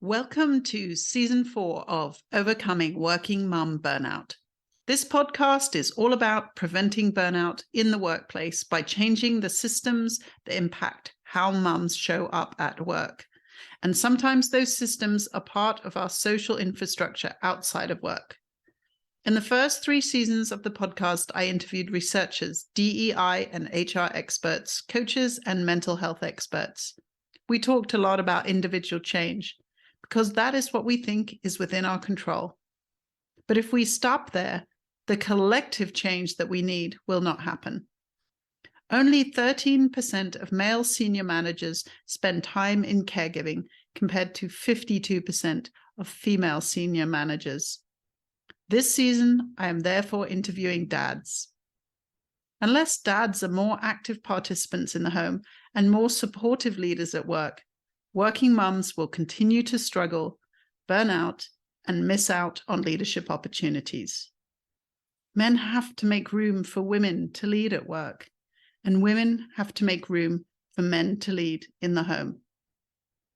Welcome to Season 4 of Overcoming Working Mum Burnout. This podcast is all about preventing burnout in the workplace by changing the systems that impact how mums show up at work. And sometimes those systems are part of our social infrastructure outside of work. In the first 3 seasons of the podcast, I interviewed researchers, DEI and HR experts, coaches, and mental health experts. We talked a lot about individual change, because that is what we think is within our control. But if we stop there, the collective change that we need will not happen. Only 13% of male senior managers spend time in caregiving compared to 52% of female senior managers. This season, I am therefore interviewing dads. Unless dads are more active participants in the home and more supportive leaders at work, working mums will continue to struggle, burn out, and miss out on leadership opportunities. Men have to make room for women to lead at work, and women have to make room for men to lead in the home.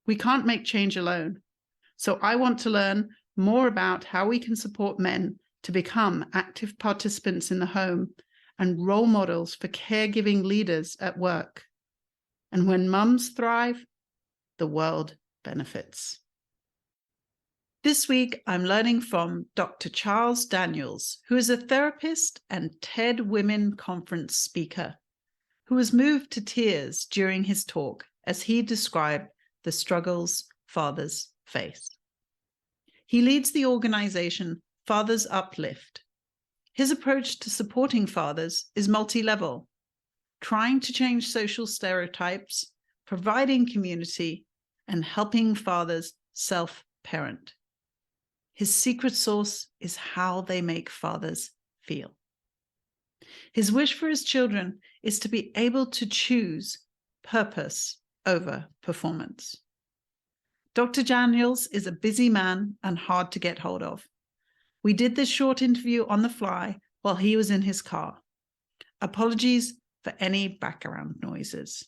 We can't make change alone, so I want to learn more about how we can support men to become active participants in the home and role models for caregiving leaders at work. And when mums thrive, the world benefits. This week, I'm learning from Dr. Charles Daniels, who is a therapist and TED Women Conference speaker, who was moved to tears during his talk as he described the struggles fathers face. He leads the organization Fathers Uplift. His approach to supporting fathers is multi-level, trying to change social stereotypes, providing community, and helping fathers self-parent. His secret sauce is how they make fathers feel. His wish for his children is to be able to choose purpose over performance. Dr. Daniels is a busy man and hard to get hold of. We did this short interview on the fly while he was in his car. Apologies for any background noises.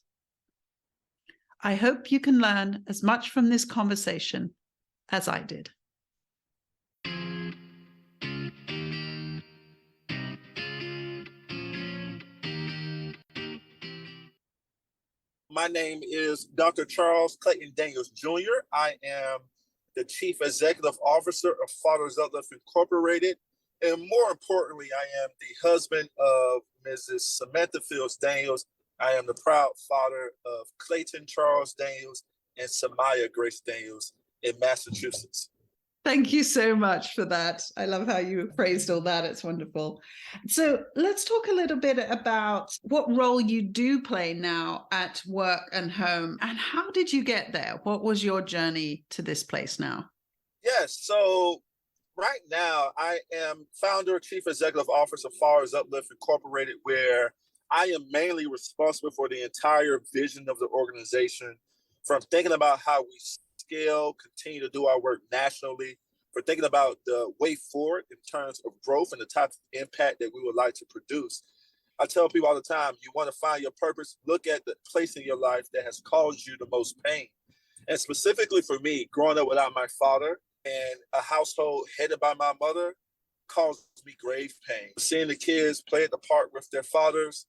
I hope you can learn as much from this conversation as I did. My name is Dr. Charles Clayton Daniels Jr. I am the Chief Executive Officer of Fathers Uplift Incorporated. And more importantly, I am the husband of Mrs. Samantha Fields Daniels. I am the proud father of Clayton Charles Daniels and Samaya Grace Daniels in Massachusetts. Thank you so much for that. I love how you phrased all that. It's wonderful. So let's talk a little bit about what role you do play now at work and home, and how did you get there? What was your journey to this place now? Yes, so right now I am founder, Chief Executive Officer of Fathers Uplift Incorporated, where I am mainly responsible for the entire vision of the organization, from thinking about how we scale, continue to do our work nationally, for thinking about the way forward in terms of growth and the type of impact that we would like to produce. I tell people all the time, you want to find your purpose, look at the place in your life that has caused you the most pain. And specifically for me, growing up without my father and a household headed by my mother caused me grave pain. Seeing the kids play at the park with their fathers,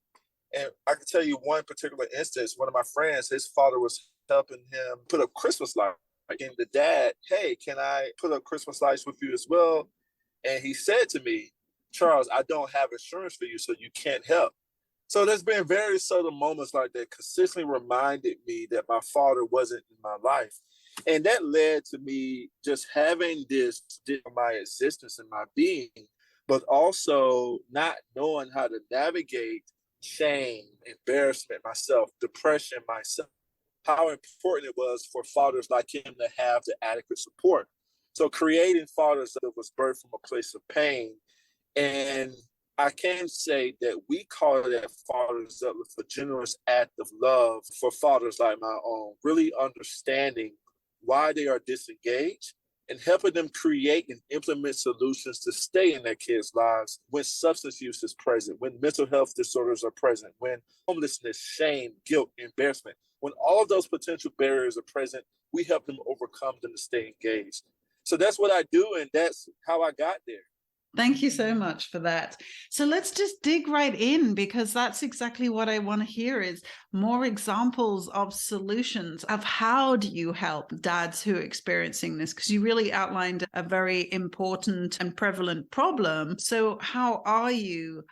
and I can tell you one particular instance, one of my friends, his father was helping him put up Christmas lights. And the dad, hey, can I put up Christmas lights with you as well? And he said to me, Charles, I don't have insurance for you, so you can't help. So there's been very subtle moments like that consistently reminded me that my father wasn't in my life. And that led to me just having this my existence and my being, but also not knowing how to navigate shame, embarrassment myself, depression myself, how important it was for fathers like him to have the adequate support. So creating Fathers that was birthed from a place of pain. And I can say that we call that Fathers Up with a generous act of love for fathers like my own, really understanding why they are disengaged and helping them create and implement solutions to stay in their kids' lives when substance use is present, when mental health disorders are present, when homelessness, shame, guilt, embarrassment, When all of those potential barriers are present, we help them overcome them to stay engaged. So that's what I do, and that's how I got there. Thank you so much for that. So let's just dig right in, because that's exactly what I want to hear, is more examples of solutions of how do you help dads who are experiencing this, because you really outlined a very important and prevalent problem. So how are you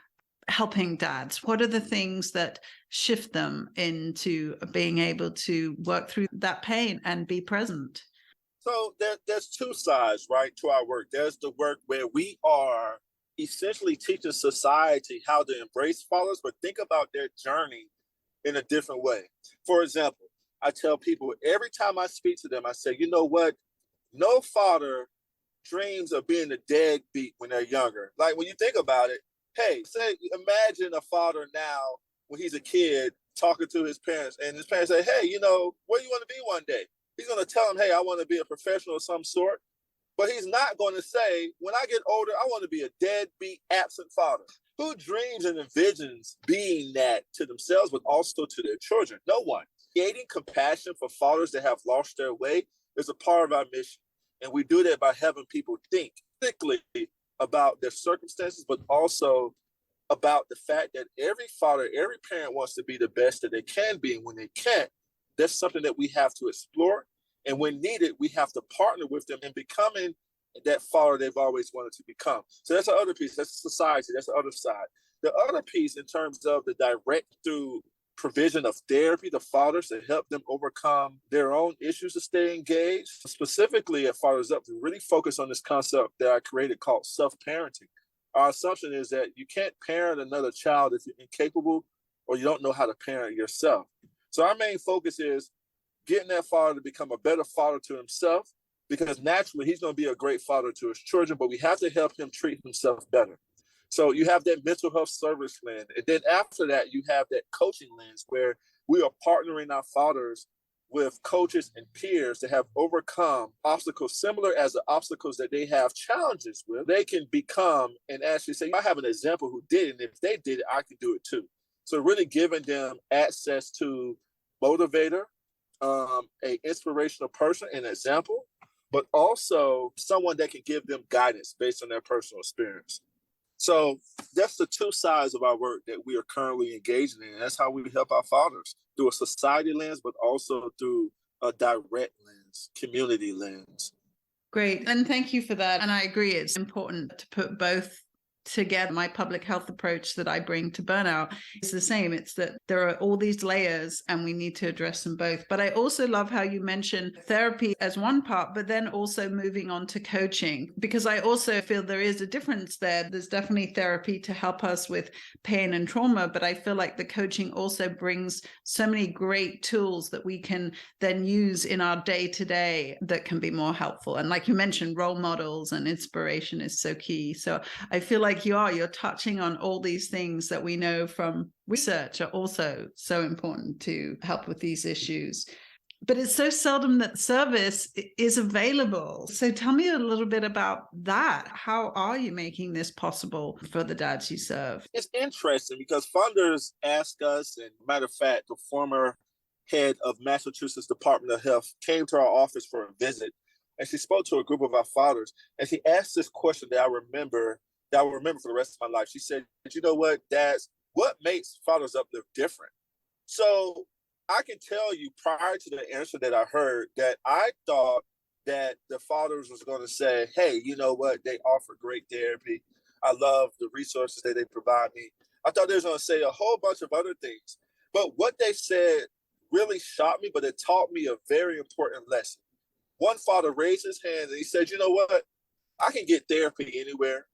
helping dads? What are the things that shift them into being able to work through that pain and be present? So there's two sides, right, to our work. There's the work where we are essentially teaching society how to embrace fathers, but think about their journey in a different way. For example, I tell people every time I speak to them, I say, you know what? No father dreams of being a deadbeat when they're younger. Like when you think about it, hey, say, imagine a father now when he's a kid talking to his parents, and his parents say, hey, you know, where do you want to be one day? He's going to tell him, hey, I want to be a professional of some sort. But he's not going to say, when I get older, I want to be a deadbeat, absent father. Who dreams and envisions being that to themselves, but also to their children? No one. Creating compassion for fathers that have lost their way is a part of our mission. And we do that by having people think critically about their circumstances, but also about the fact that every father, every parent wants to be the best that they can be. And when they can't, that's something that we have to explore. And when needed, we have to partner with them in becoming that father they've always wanted to become. So that's the other piece. That's society. That's the other side. The other piece in terms of the direct through provision of therapy to fathers to help them overcome their own issues to stay engaged. Specifically at Fathers Up, to really focus on this concept that I created called self-parenting. Our assumption is that you can't parent another child if you're incapable or you don't know how to parent yourself. So our main focus is getting that father to become a better father to himself, because naturally he's going to be a great father to his children, but we have to help him treat himself better. So you have that mental health service lens. And then after that, you have that coaching lens where we are partnering our fathers with coaches and peers to have overcome obstacles similar as the obstacles that they have challenges with. They can become and actually say, I have an example who did it, and if they did it, I can do it too. So really giving them access to motivator, a inspirational person, an example, but also someone that can give them guidance based on their personal experience. So that's the two sides of our work that we are currently engaging in. That's how we help our fathers, through a society lens, but also through a direct lens, community lens. Great. And thank you for that. And I agree, it's important to put both together. My public health approach that I bring to burnout is the same. It's that there are all these layers and we need to address them both. But I also love how you mentioned therapy as one part, but then also moving on to coaching, because I also feel there is a difference there. There's definitely therapy to help us with pain and trauma, but I feel like the coaching also brings so many great tools that we can then use in our day-to-day that can be more helpful. And like you mentioned, role models and inspiration is so key. So I feel like you're touching on all these things that we know from research are also so important to help with these issues. But it's so seldom that service is available. So tell me a little bit about that. How are you making this possible for the dads you serve? It's interesting because funders ask us, and matter of fact, the former head of Massachusetts Department of Health came to our office for a visit, and she spoke to a group of our fathers, and she asked this question that I will remember for the rest of my life. She said, you know what, dads, what makes Fathers Uplift different? So I can tell you prior to the answer that I heard that I thought that the fathers was going to say, hey, you know what, they offer great therapy. I love the resources that they provide me. I thought they was going to say a whole bunch of other things. But what they said really shocked me, but it taught me a very important lesson. One father raised his hand and he said, you know what, I can get therapy anywhere.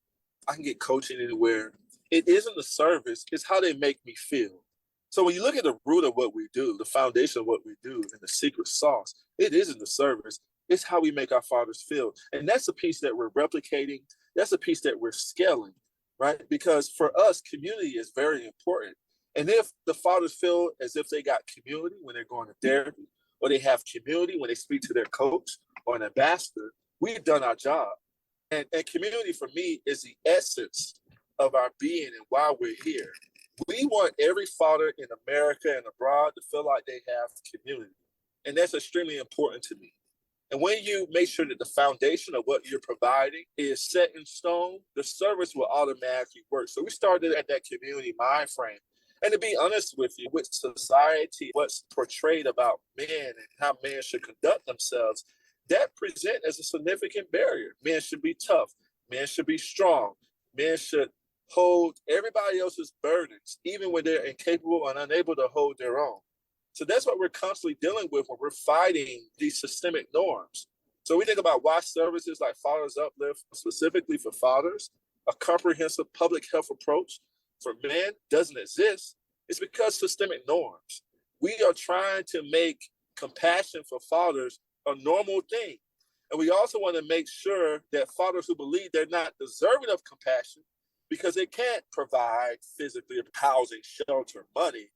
I can get coaching anywhere. It isn't the service, it's how they make me feel. So when you look at the root of what we do, the foundation of what we do, and the secret sauce, it isn't the service, it's how we make our fathers feel. And that's a piece that we're replicating. That's a piece that we're scaling, right? Because for us, community is very important. And if the fathers feel as if they got community when they're going to therapy, or they have community when they speak to their coach or an ambassador, we've done our job. And community for me is the essence of our being and why we're here. We want every father in America and abroad to feel like they have community. And that's extremely important to me. And when you make sure that the foundation of what you're providing is set in stone, the service will automatically work. So we started at that community mind frame. And to be honest with you, with society, what's portrayed about men and how men should conduct themselves, that presents as a significant barrier. Men should be tough. Men should be strong. Men should hold everybody else's burdens, even when they're incapable and unable to hold their own. So that's what we're constantly dealing with when we're fighting these systemic norms. So we think about why services like Fathers Uplift, specifically for fathers, a comprehensive public health approach for men doesn't exist. It's because systemic norms. We are trying to make compassion for fathers a normal thing. And we also want to make sure that fathers who believe they're not deserving of compassion because they can't provide physically housing, shelter, money,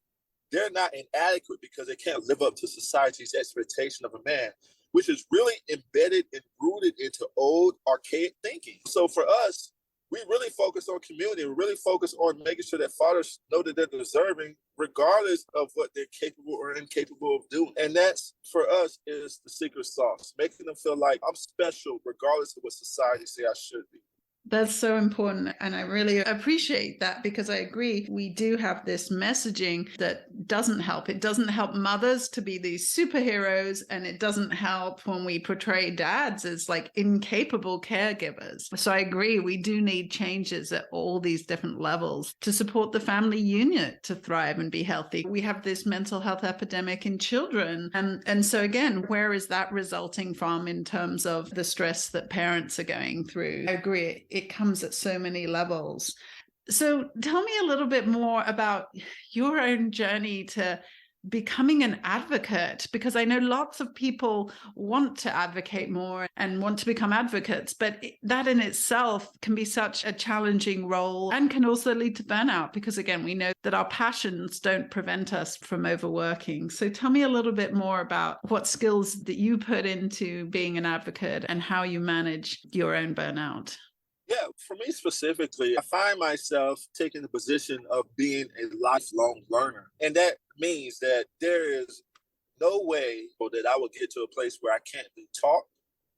they're not inadequate because they can't live up to society's expectation of a man, which is really embedded and rooted into old, archaic thinking. So for us, we really focus on community. We really focus on making sure that fathers know that they're deserving, regardless of what they're capable or incapable of doing. And that's, for us, is the secret sauce, making them feel like I'm special, regardless of what society say I should be. That's so important. And I really appreciate that, because I agree, we do have this messaging that doesn't help. It doesn't help mothers to be these superheroes, and it doesn't help when we portray dads as like incapable caregivers. So I agree, we do need changes at all these different levels to support the family unit to thrive and be healthy. We have this mental health epidemic in children. And so again, where is that resulting from in terms of the stress that parents are going through? I agree. It comes at so many levels. So tell me a little bit more about your own journey to becoming an advocate, because I know lots of people want to advocate more and want to become advocates, but that in itself can be such a challenging role and can also lead to burnout, because again, we know that our passions don't prevent us from overworking. So tell me a little bit more about what skills that you put into being an advocate and how you manage your own burnout. Yeah, for me specifically, I find myself taking the position of being a lifelong learner. And that means that there is no way that I will get to a place where I can't be taught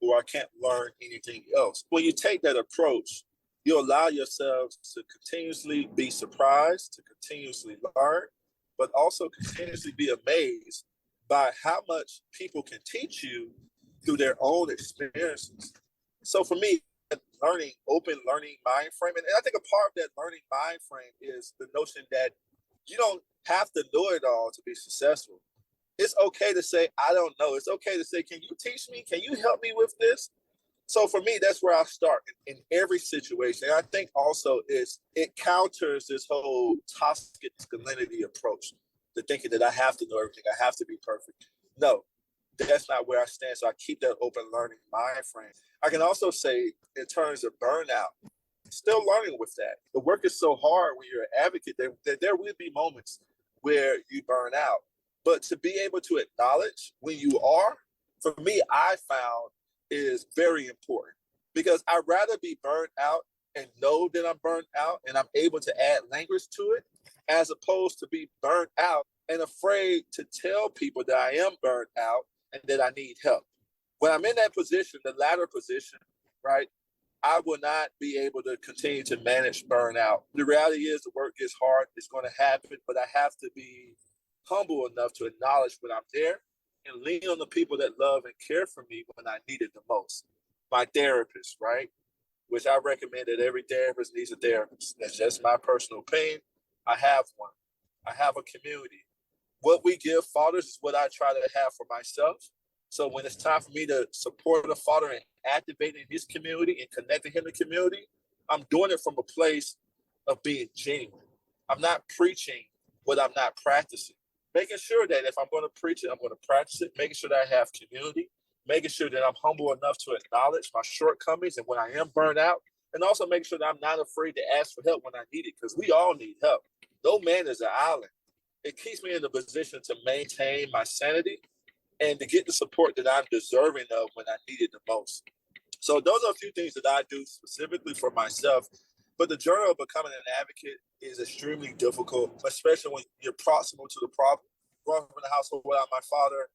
or I can't learn anything else. When you take that approach, you allow yourselves to continuously be surprised, to continuously learn, but also continuously be amazed by how much people can teach you through their own experiences. So for me, open learning mind frame. And I think a part of that learning mind frame is the notion that you don't have to know it all to be successful. It's okay to say, I don't know. It's okay to say, can you teach me? Can you help me with this? So for me, that's where I start in every situation. And I think also it counters this whole toxic masculinity approach, the thinking that I have to know everything, I have to be perfect. No, that's not where I stand. So I keep that open learning mind frame. I can also say, in terms of burnout, still learning with that. The work is so hard when you're an advocate that there will be moments where you burn out. But to be able to acknowledge when you are, for me, I found is very important, because I'd rather be burnt out and know that I'm burnt out and I'm able to add language to it, as opposed to be burnt out and afraid to tell people that I am burnt out and that I need help. When I'm in that position, the latter position, right, I will not be able to continue to manage burnout. The reality is the work gets hard. It's going to happen, but I have to be humble enough to acknowledge when I'm there and lean on the people that love and care for me when I need it the most. My therapist, right, which I recommend that every therapist needs a therapist. That's just my personal opinion. I have one. I have a community. What we give fathers is what I try to have for myself. So when it's time for me to support a father and activating his community and connecting him to community, I'm doing it from a place of being genuine. I'm not preaching what I'm not practicing. Making sure that if I'm going to preach it, I'm going to practice it. Making sure that I have community. Making sure that I'm humble enough to acknowledge my shortcomings and when I am burnt out. And also making sure that I'm not afraid to ask for help when I need it, because we all need help. No man is an island. It keeps me in the position to maintain my sanity and to get the support that I'm deserving of when I need it the most. So those are a few things that I do specifically for myself But the journey of becoming an advocate is extremely difficult, especially when you're proximal to the problem. Growing up in a household without my father,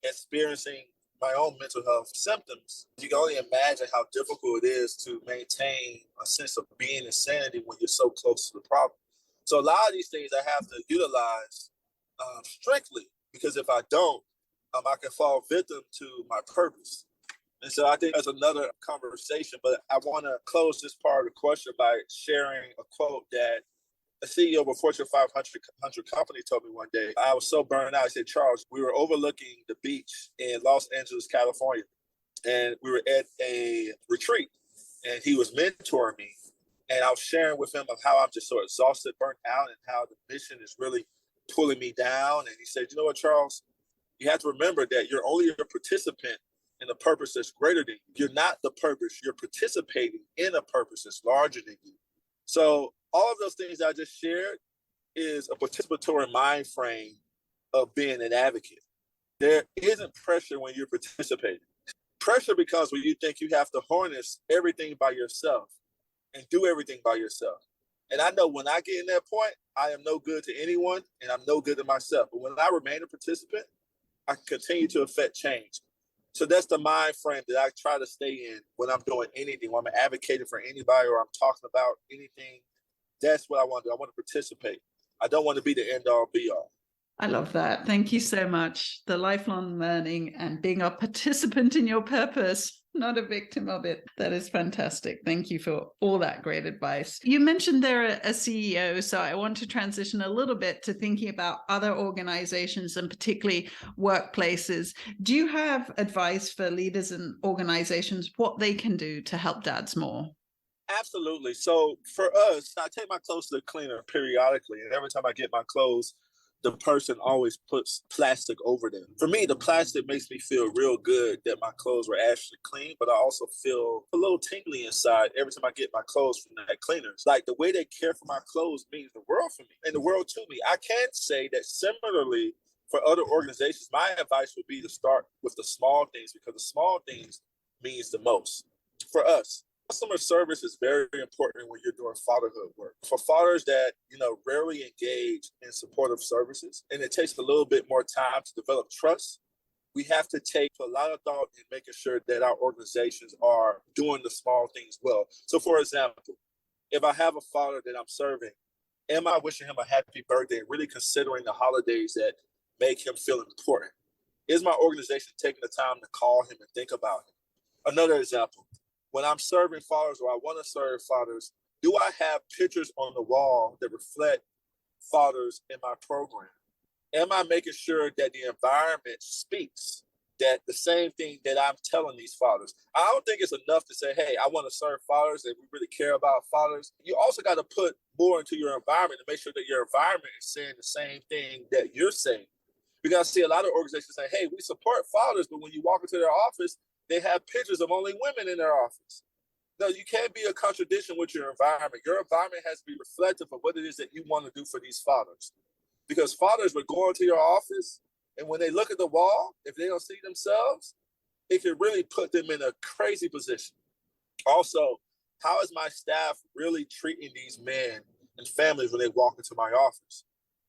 experiencing my own mental health symptoms, you can only imagine how difficult it is to maintain a sense of being in sanity when you're so close to the problem. So a lot of these things I have to utilize strictly, because if I don't, I can fall victim to my purpose. And so I think that's another conversation, but I want to close this part of the question by sharing a quote that a CEO of a Fortune 500 company told me one day. I was so burned out. He said, Charles, we were overlooking the beach in Los Angeles, California, and we were at a retreat, and he was mentoring me. And I was sharing with him of how I'm just so exhausted, burnt out, and how the mission is really pulling me down. And he said, you know what, Charles, you have to remember that you're only a participant in a purpose that's greater than you. You're not the purpose. You're participating in a purpose that's larger than you. So all of those things I just shared is a participatory mind frame of being an advocate. There isn't pressure when you're participating. Pressure becomes when you think you have to harness everything by yourself and do everything by yourself. And I know when I get in that point, I am no good to anyone and I'm no good to myself. But when I remain a participant, I can continue to affect change. So that's the mind frame that I try to stay in when I'm doing anything, when I'm advocating for anybody or I'm talking about anything. That's what I want to do. I want to participate. I don't want to be the end all be all. I love that. Thank you so much. The lifelong learning and being a participant in your purpose, not a victim of it. That is fantastic. Thank you for all that great advice. You mentioned they're a CEO, so I want to transition a little bit to thinking about other organizations and particularly workplaces. Do you have advice for leaders and organizations, what they can do to help dads more? Absolutely. So for us, I take my clothes to the cleaner periodically, and every time I get my clothes, the person always puts plastic over them. For me, the plastic makes me feel real good that my clothes were actually clean, but I also feel a little tingly inside every time I get my clothes from that cleaner. It's like the way they care for my clothes means the world for me and the world to me. I can say that similarly for other organizations, my advice would be to start with the small things, because the small things means the most. For us, customer service is very important when you're doing fatherhood work. For fathers that, rarely engage in supportive services, and it takes a little bit more time to develop trust, we have to take a lot of thought in making sure that our organizations are doing the small things well. So for example, if I have a father that I'm serving, am I wishing him a happy birthday, really considering the holidays that make him feel important? Is my organization taking the time to call him and think about him? Another example, when I'm serving fathers or I want to serve fathers, do I have pictures on the wall that reflect fathers in my program? Am I making sure that the environment speaks that the same thing that I'm telling these fathers? I don't think it's enough to say, hey, I want to serve fathers and we really care about fathers. You also got to put more into your environment to make sure that your environment is saying the same thing that you're saying. Because I see a lot of organizations say, hey, we support fathers, but when you walk into their office, they have pictures of only women in their office. No, you can't be a contradiction with your environment. Your environment has to be reflective of what it is that you want to do for these fathers. Because fathers would go into your office, and when they look at the wall, if they don't see themselves, it can really put them in a crazy position. Also, how is my staff really treating these men and families when they walk into my office?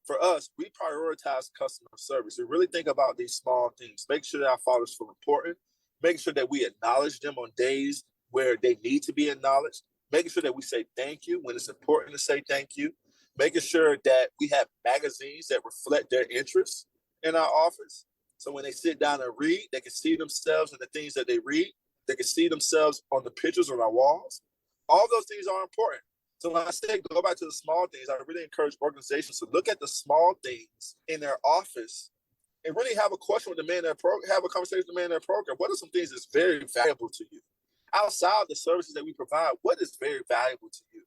For us, we prioritize customer service. We really think about these small things. Make sure that our fathers feel important. Making sure that we acknowledge them on days where they need to be acknowledged. Making sure that we say thank you when it's important to say thank you. Making sure that we have magazines that reflect their interests in our office. So when they sit down and read, they can see themselves in the things that they read. They can see themselves on the pictures on our walls. All those things are important. So when I say go back to the small things, I really encourage organizations to look at the small things in their office and really have a question with the man in their program, have a conversation with the man in their program. What are some things that's very valuable to you? Outside the services that we provide, what is very valuable to you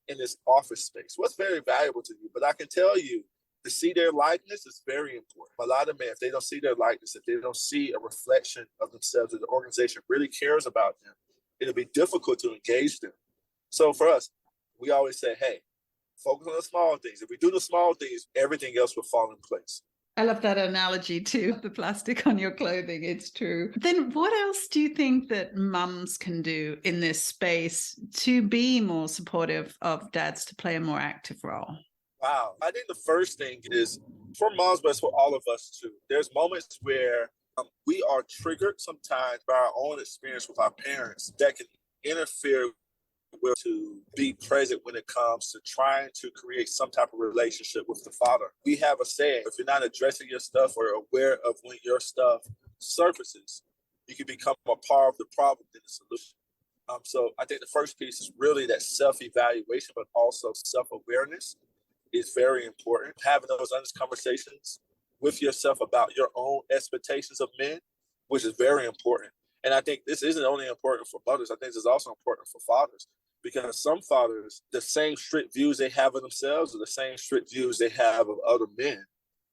in this office space? What's very valuable to you? But I can tell you, to see their likeness is very important. A lot of men, if they don't see their likeness, if they don't see a reflection of themselves, that the organization really cares about them, it'll be difficult to engage them. So for us, we always say, hey, focus on the small things. If we do the small things, everything else will fall in place. I love that analogy too, the plastic on your clothing. It's true. Then what else do you think that mums can do in this space to be more supportive of dads to play a more active role? Wow. I think the first thing is for moms, but it's for all of us too. There's moments where we are triggered sometimes by our own experience with our parents that can interfere with to be present when it comes to trying to create some type of relationship with the father. We have a saying, if you're not addressing your stuff or aware of when your stuff surfaces, you can become a part of the problem than the solution. So I think the first piece is really that self-evaluation, but also self-awareness is very important. Having those honest conversations with yourself about your own expectations of men, which is very important. And I think this isn't only important for mothers. I think this is also important for fathers, because some fathers, the same strict views they have of themselves are the same strict views they have of other men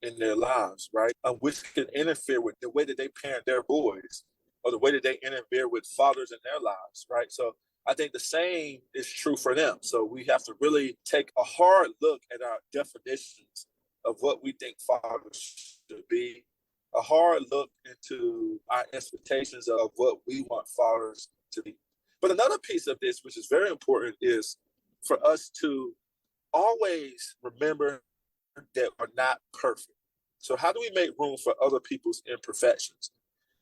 in their lives, right? Which can interfere with the way that they parent their boys or the way that they interfere with fathers in their lives, right? So I think the same is true for them. So we have to really take a hard look at our definitions of what we think fathers should be, a hard look into our expectations of what we want fathers to be. But another piece of this, which is very important, is for us to always remember that we're not perfect. So how do we make room for other people's imperfections?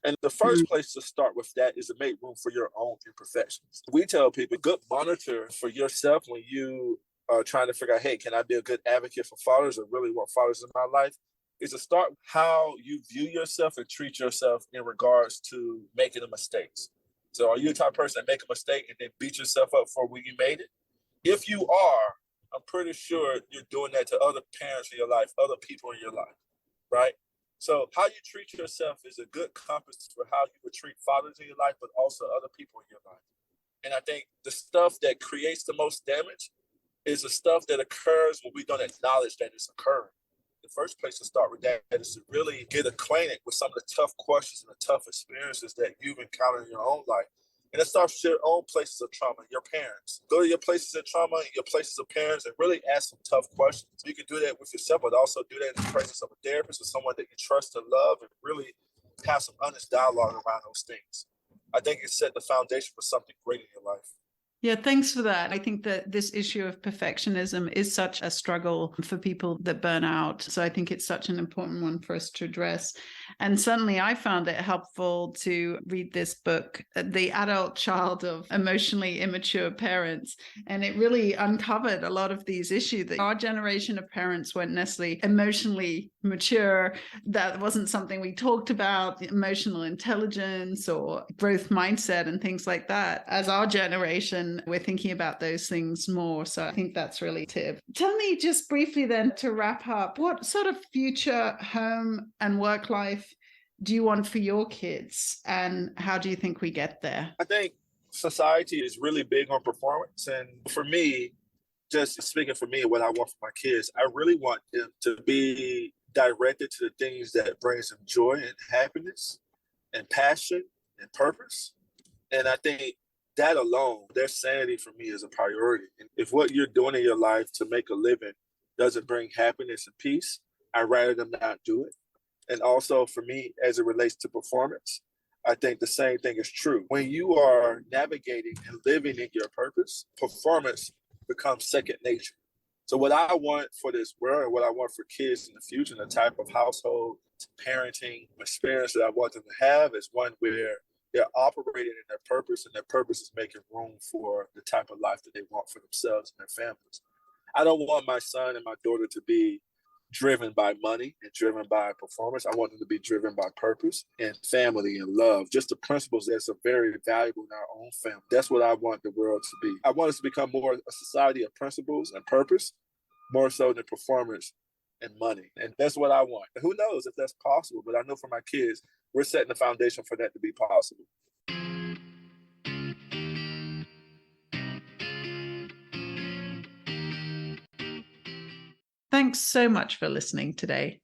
And the first place to start with that is to make room for your own imperfections. We tell people, good monitor for yourself when you are trying to figure out, hey, can I be a good advocate for fathers or really want fathers in my life? Is to start how you view yourself and treat yourself in regards to making the mistakes. So are you the type of person that make a mistake and then beat yourself up for when you made it? If you are, I'm pretty sure you're doing that to other parents in your life, other people in your life, right? So how you treat yourself is a good compass for how you would treat fathers in your life, but also other people in your life. And I think the stuff that creates the most damage is the stuff that occurs when we don't acknowledge that it's occurring. The first place to start with that is to really get acquainted with some of the tough questions and the tough experiences that you've encountered in your own life. And it starts with your own places of trauma, your parents. Go to your places of trauma, your places of parents, and really ask some tough questions. You can do that with yourself, but also do that in the presence of a therapist or someone that you trust and love, and really have some honest dialogue around those things. I think it set the foundation for something great in your life. Yeah, thanks for that. I think that this issue of perfectionism is such a struggle for people that burn out. So I think it's such an important one for us to address. And certainly I found it helpful to read this book, The Adult Child of Emotionally Immature Parents. And it really uncovered a lot of these issues that our generation of parents weren't necessarily emotionally mature. That wasn't something we talked about, emotional intelligence or growth mindset and things like that. As our generation, we're thinking about those things more. So I think that's really a tip. Tell me just briefly then, to wrap up, what sort of future home and work life do you want for your kids? And how do you think we get there? I think society is really big on performance. And for me, just speaking for me, what I want for my kids, I really want them to be directed to the things that brings them joy and happiness and passion and purpose. And I think that alone, their sanity for me is a priority. And if what you're doing in your life to make a living doesn't bring happiness and peace, I'd rather them not do it. And also for me, as it relates to performance, I think the same thing is true. When you are navigating and living in your purpose, performance becomes second nature. So what I want for this world and what I want for kids in the future, and the type of household parenting experience that I want them to have, is one where they're operating in their purpose, and their purpose is making room for the type of life that they want for themselves and their families. I don't want my son and my daughter to be driven by money and driven by performance. I want them to be driven by purpose and family and love, just the principles that's very valuable in our own family. That's what I want the world to be. I want us to become more a society of principles and purpose, more so than performance and money. And that's what I want. And who knows if that's possible, but I know for my kids, we're setting the foundation for that to be possible. Thanks so much for listening today.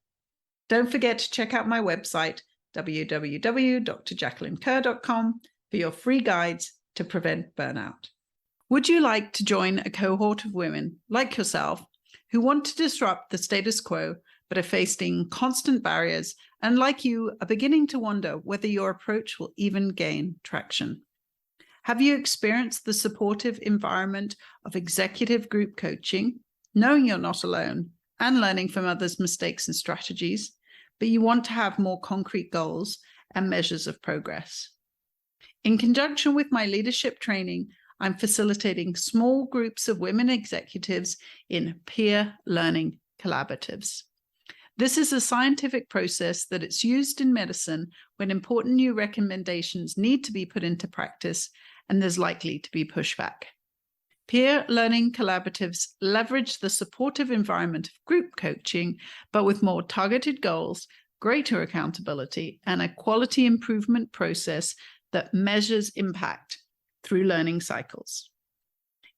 Don't forget to check out my website, www.drjacquelinekerr.com, for your free guides to prevent burnout. Would you like to join a cohort of women like yourself who want to disrupt the status quo but are facing constant barriers and, like you, are beginning to wonder whether your approach will even gain traction. Have you experienced the supportive environment of executive group coaching, knowing you're not alone and learning from others' mistakes and strategies, but you want to have more concrete goals and measures of progress? In conjunction with my leadership training, I'm facilitating small groups of women executives in peer learning collaboratives. This is a scientific process that is used in medicine when important new recommendations need to be put into practice and there's likely to be pushback. Peer learning collaboratives leverage the supportive environment of group coaching, but with more targeted goals, greater accountability, and a quality improvement process that measures impact through learning cycles.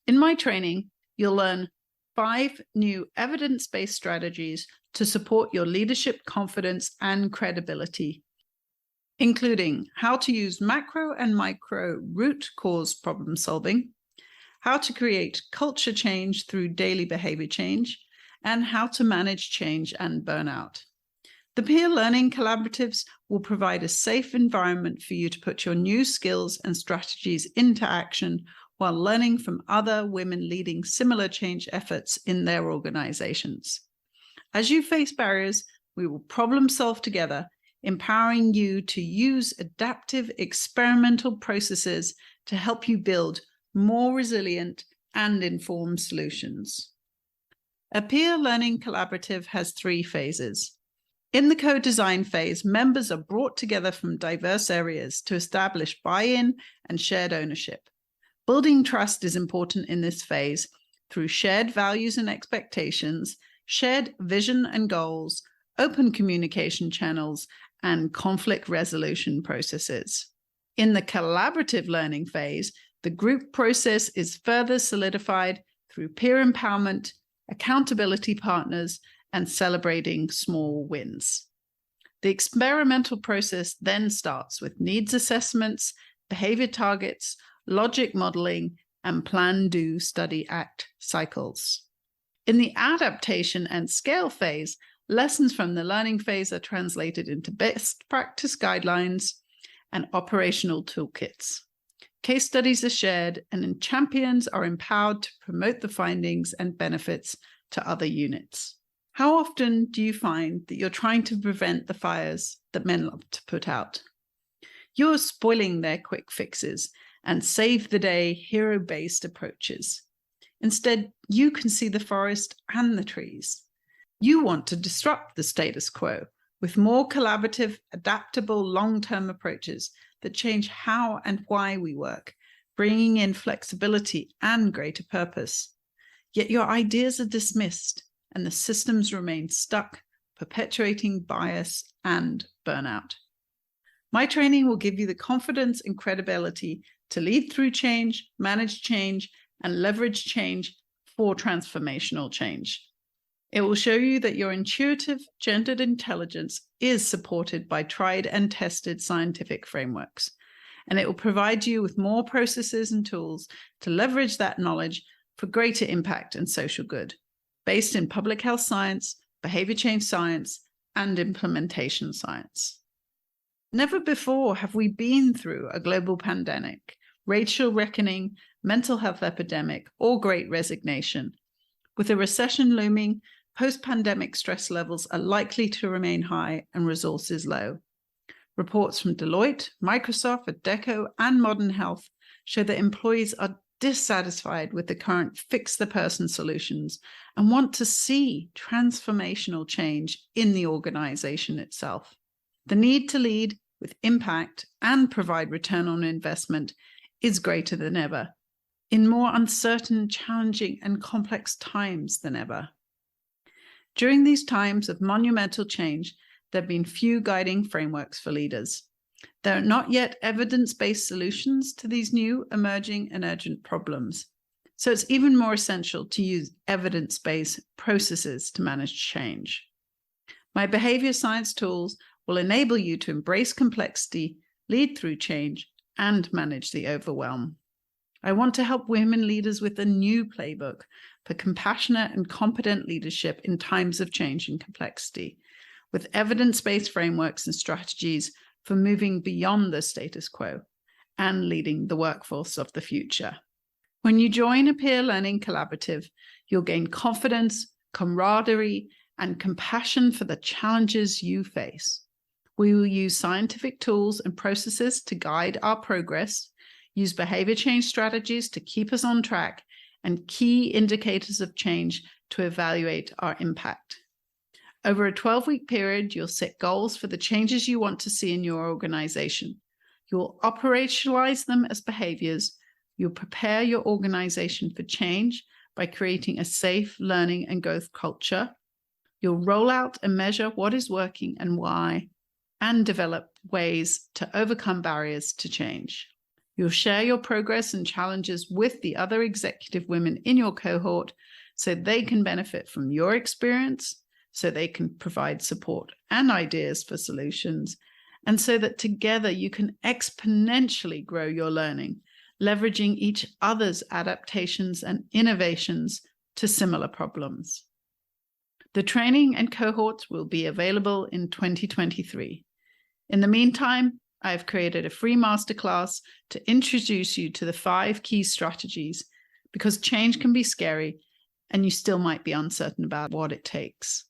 In my training, you'll learn 5 new evidence-based strategies to support your leadership confidence and credibility, including how to use macro and micro root cause problem solving, how to create culture change through daily behavior change, and how to manage change and burnout. The peer learning collaboratives will provide a safe environment for you to put your new skills and strategies into action while learning from other women leading similar change efforts in their organizations. As you face barriers, we will problem solve together, empowering you to use adaptive experimental processes to help you build more resilient and informed solutions. A peer learning collaborative has 3 phases. In the co-design phase, members are brought together from diverse areas to establish buy-in and shared ownership. Building trust is important in this phase through shared values and expectations, shared vision and goals, open communication channels, and conflict resolution processes. In the collaborative learning phase, the group process is further solidified through peer empowerment, accountability partners, and celebrating small wins. The experimental process then starts with needs assessments, behavior targets, logic modeling, and plan, do, study, act cycles. In the adaptation and scale phase, lessons from the learning phase are translated into best practice guidelines and operational toolkits. Case studies are shared, and champions are empowered to promote the findings and benefits to other units. How often do you find that you're trying to prevent the fires that men love to put out? You're spoiling their quick fixes and save-the-day hero-based approaches. Instead, you can see the forest and the trees. You want to disrupt the status quo with more collaborative, adaptable, long-term approaches that change how and why we work, bringing in flexibility and greater purpose. Yet your ideas are dismissed, and the systems remain stuck, perpetuating bias and burnout. My training will give you the confidence and credibility to lead through change, manage change, and leverage change for transformational change. It will show you that your intuitive, gendered intelligence is supported by tried and tested scientific frameworks, and it will provide you with more processes and tools to leverage that knowledge for greater impact and social good, based in public health science, behavior change science, and implementation science. Never before have we been through a global pandemic, racial reckoning, mental health epidemic, or great resignation. With a recession looming, post-pandemic stress levels are likely to remain high and resources low. Reports from Deloitte, Microsoft, Adecco, and Modern Health show that employees are dissatisfied with the current fix-the-person solutions and want to see transformational change in the organization itself. The need to lead with impact and provide return on investment is greater than ever, in more uncertain, challenging, and complex times than ever. During these times of monumental change, there have been few guiding frameworks for leaders. There are not yet evidence-based solutions to these new, emerging, and urgent problems. So it's even more essential to use evidence-based processes to manage change. My behavior science tools will enable you to embrace complexity, lead through change, and manage the overwhelm. I want to help women leaders with a new playbook for compassionate and competent leadership in times of change and complexity, with evidence-based frameworks and strategies for moving beyond the status quo and leading the workforce of the future. When you join a peer learning collaborative, you'll gain confidence, camaraderie, and compassion for the challenges you face. We will use scientific tools and processes to guide our progress, use behavior change strategies to keep us on track, and key indicators of change to evaluate our impact. Over a 12-week period, you'll set goals for the changes you want to see in your organization. You'll operationalize them as behaviors. You'll prepare your organization for change by creating a safe learning and growth culture. You'll roll out and measure what is working and why, and develop ways to overcome barriers to change. You'll share your progress and challenges with the other executive women in your cohort so they can benefit from your experience, so they can provide support and ideas for solutions, and so that together you can exponentially grow your learning, leveraging each other's adaptations and innovations to similar problems. The training and cohorts will be available in 2023. In the meantime, I have created a free masterclass to introduce you to the 5 key strategies, because change can be scary and you still might be uncertain about what it takes.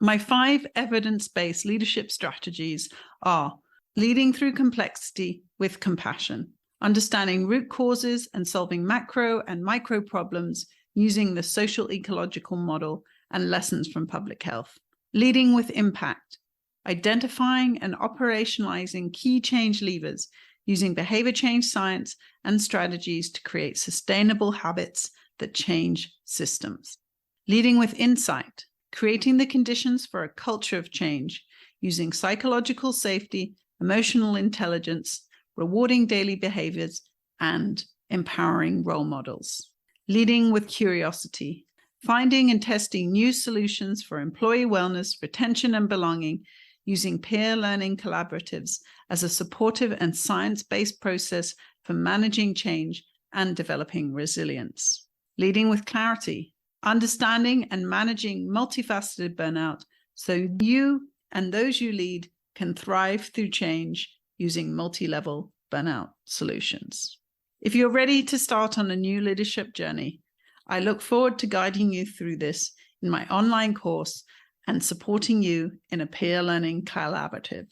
My 5 evidence-based leadership strategies are leading through complexity with compassion, understanding root causes and solving macro and micro problems using the social ecological model and lessons from public health, leading with impact, identifying and operationalizing key change levers using behavior change science and strategies to create sustainable habits that change systems, leading with insight, creating the conditions for a culture of change using psychological safety, emotional intelligence, rewarding daily behaviors, and empowering role models, leading with curiosity, finding and testing new solutions for employee wellness, retention, and belonging using peer learning collaboratives as a supportive and science-based process for managing change and developing resilience, leading with clarity, understanding and managing multifaceted burnout so you and those you lead can thrive through change using multi-level burnout solutions. If you're ready to start on a new leadership journey, I look forward to guiding you through this in my online course and supporting you in a peer learning collaborative.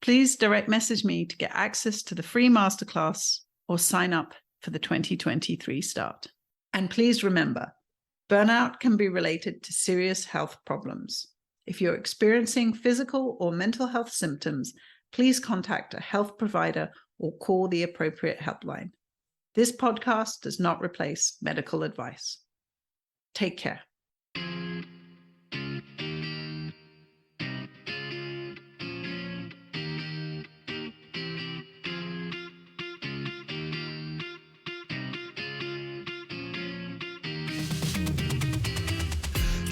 Please direct message me to get access to the free masterclass or sign up for the 2023 start. And please remember, burnout can be related to serious health problems. If you're experiencing physical or mental health symptoms, please contact a health provider or call the appropriate helpline. This podcast does not replace medical advice. Take care.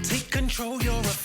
Take control, you're a